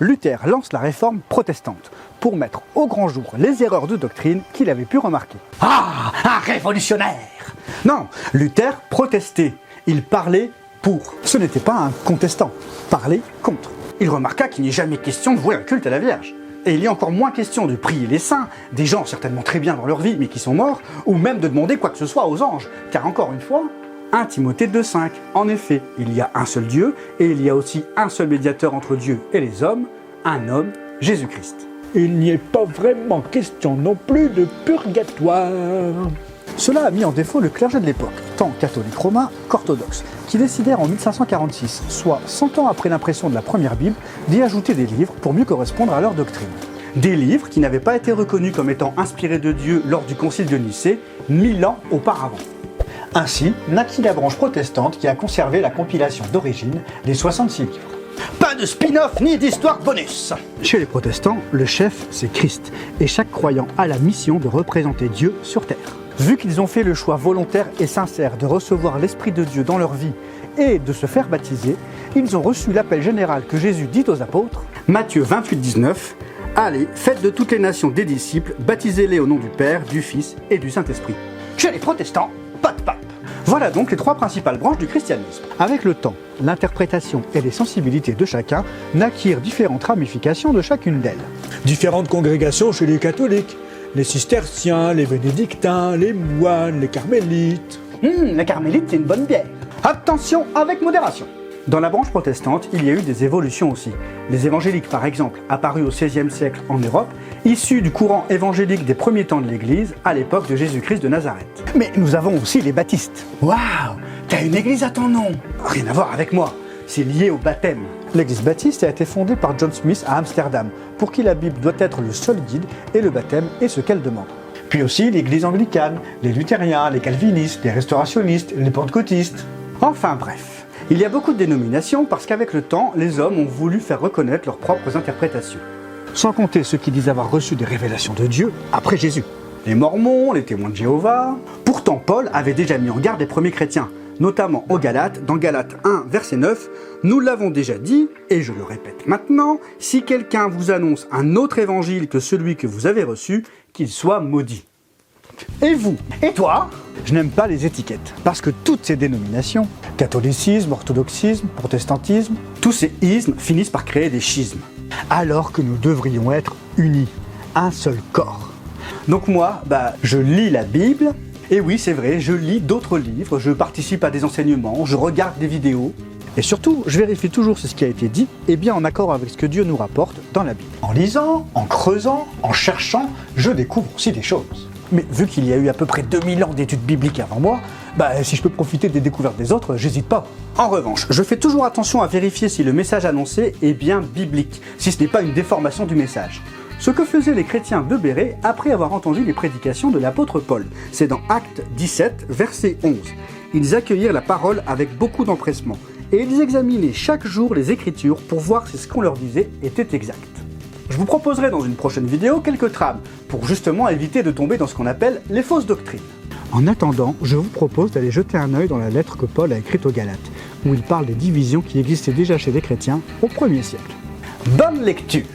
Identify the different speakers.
Speaker 1: Luther lance la réforme protestante pour mettre au grand jour les erreurs de doctrine qu'il avait pu remarquer. Ah, un révolutionnaire! Non, Luther protestait, il parlait pour. Ce n'était pas un contestant, parler contre. Il remarqua qu'il n'est jamais question de vouer un culte à la Vierge. Et il y a encore moins question de prier les saints, des gens certainement très bien dans leur vie mais qui sont morts, ou même de demander quoi que ce soit aux anges, car encore une fois, 1 Timothée 2,5. En effet, il y a un seul Dieu, et il y a aussi un seul médiateur entre Dieu et les hommes, un homme, Jésus-Christ.
Speaker 2: Il n'y est pas vraiment question non plus de purgatoire.
Speaker 1: Cela a mis en défaut le clergé de l'époque, tant catholique romain qu'orthodoxe, qui décidèrent en 1546, soit 100 ans après l'impression de la première Bible, d'y ajouter des livres pour mieux correspondre à leur doctrine. Des livres qui n'avaient pas été reconnus comme étant inspirés de Dieu lors du concile de Nicée, 1000 ans auparavant. Ainsi naquit la branche protestante qui a conservé la compilation d'origine des 66 livres. Pas de spin-off ni d'histoire bonus! Chez les protestants, le chef c'est Christ, et chaque croyant a la mission de représenter Dieu sur terre. Vu qu'ils ont fait le choix volontaire et sincère de recevoir l'Esprit de Dieu dans leur vie et de se faire baptiser, ils ont reçu l'appel général que Jésus dit aux apôtres, Matthieu 28,19, « Allez, faites de toutes les nations des disciples, baptisez-les au nom du Père, du Fils et du Saint-Esprit. » Chez les protestants, pas de pape. Voilà donc les trois principales branches du christianisme. Avec le temps, l'interprétation et les sensibilités de chacun naquirent différentes ramifications de chacune d'elles.
Speaker 2: Différentes congrégations chez les catholiques. Les cisterciens, les bénédictins, les moines, les carmélites.
Speaker 1: La carmélite, c'est une bonne bière. Attention, avec modération. Dans la branche protestante, il y a eu des évolutions aussi. Les évangéliques, par exemple, apparus au XVIe siècle en Europe, issus du courant évangélique des premiers temps de l'Église, à l'époque de Jésus-Christ de Nazareth. Mais nous avons aussi les baptistes. Waouh, t'as une église à ton nom! Rien à voir avec moi, c'est lié au baptême. L'église baptiste a été fondée par John Smith à Amsterdam, pour qui la Bible doit être le seul guide et le baptême est ce qu'elle demande. Puis aussi l'église anglicane, les luthériens, les calvinistes, les restaurationnistes, les pentecôtistes. Enfin bref. Il y a beaucoup de dénominations parce qu'avec le temps, les hommes ont voulu faire reconnaître leurs propres interprétations. Sans compter ceux qui disent avoir reçu des révélations de Dieu après Jésus. Les Mormons, les témoins de Jéhovah. Pourtant, Paul avait déjà mis en garde les premiers chrétiens, notamment aux Galates, dans Galates 1, verset 9. Nous l'avons déjà dit, et je le répète maintenant, si quelqu'un vous annonce un autre évangile que celui que vous avez reçu, qu'il soit maudit. Et vous? Et toi? Je n'aime pas les étiquettes, parce que toutes ces dénominations, catholicisme, orthodoxisme, protestantisme, tous ces ismes finissent par créer des schismes. Alors que nous devrions être unis, un seul corps. Donc moi, je lis la Bible, et oui c'est vrai, je lis d'autres livres, je participe à des enseignements, je regarde des vidéos, et surtout, je vérifie toujours si ce qui a été dit est bien en accord avec ce que Dieu nous rapporte dans la Bible. En lisant, en creusant, en cherchant, je découvre aussi des choses. Mais vu qu'il y a eu à peu près 2000 ans d'études bibliques avant moi, si je peux profiter des découvertes des autres, j'hésite pas. En revanche, je fais toujours attention à vérifier si le message annoncé est bien biblique, si ce n'est pas une déformation du message. Ce que faisaient les chrétiens de Bérée après avoir entendu les prédications de l'apôtre Paul. C'est dans Actes 17, verset 11. Ils accueillirent la parole avec beaucoup d'empressement, et ils examinaient chaque jour les Écritures pour voir si ce qu'on leur disait était exact. Je vous proposerai dans une prochaine vidéo quelques trames pour justement éviter de tomber dans ce qu'on appelle les fausses doctrines. En attendant, je vous propose d'aller jeter un œil dans la lettre que Paul a écrite aux Galates, où il parle des divisions qui existaient déjà chez les chrétiens au 1er siècle. Bonne lecture!